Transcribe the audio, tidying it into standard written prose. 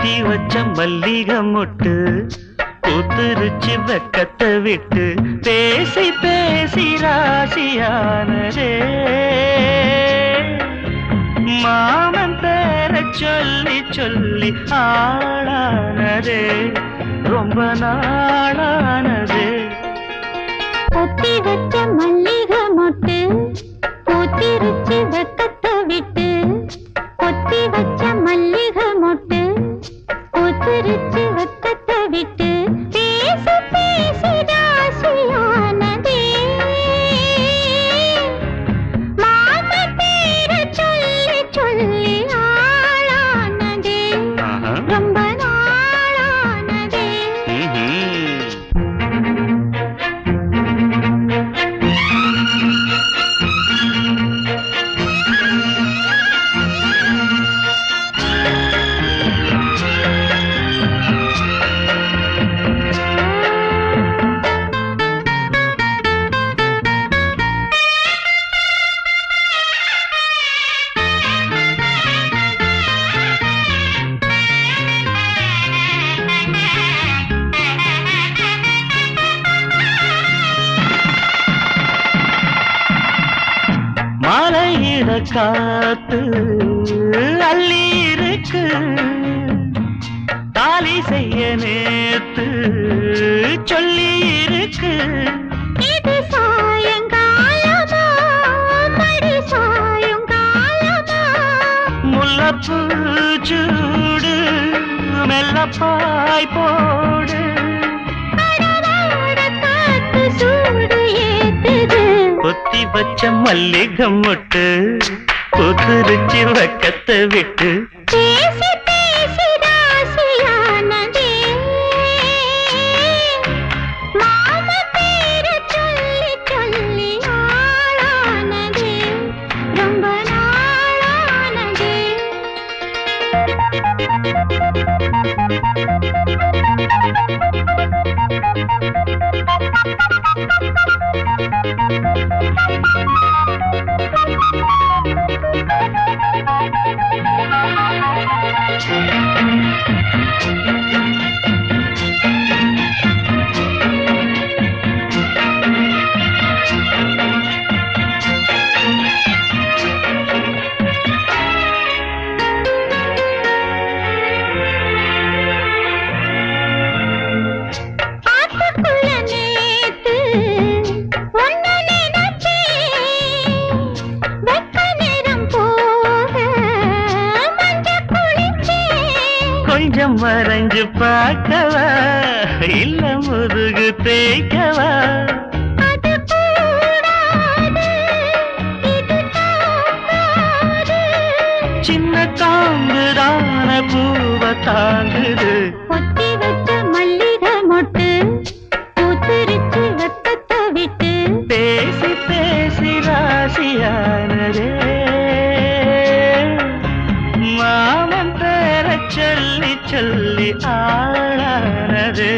பொத்தி வச்ச மல்லிகை மொட்டு பூத்துருச்சு வெக்கத்தை விட்டு பேசி பேசி ராசியானதே மாமன் பேர சொல்லி சொல்லி ஆளானதே ரொம்ப நாளானதே பொத்தி வச்ச மல்லிகை மொட்டு பூத்திருச்சு வெக்கத்தை விட்டு பொத்தி வச்ச மல்லிகை மொட்டு பூத்திருச்சு வெக்கத்தை விட்டு பேசி பேசி ராசியானதே மாமா பேர சொல்லி சொல்லி ஆளானதே ரொம்ப நாளானதே மாலையிட காத்து அள்ளி இருக்கு தாலி செய்ய நேத்து சொல்லி இருக்கு இது சாயங்காலமா மடி சாயங்காலமா முல்லப்பூ சூடு மெல்லப்பாய் போடு கடலோட காத்து சூடு ஏத்துது பொத்தி வச்ச மல்லிகை மொட்டு பூத்துருச்சு வெக்கத்தை விட்டு பேசி பேசி ராசியானதே மாமா பேர சொல்லி சொல்லி ஆளானதே ரொம்ப நாளானதே கொஞ்சம் மறைஞ்சு பார்க்கவா இல்ல முதுகு தேய்க்கவா சின்ன காம்புதான பூவ தாங்குது பொத்தி வச்ச மல்லிகை மொட்டு பூத்திருச்சு வெக்கத்தை விட்டு பேசி பேசி ராசியானதே மாமன் பேர சொல்லி சொல்லி ஆளானதே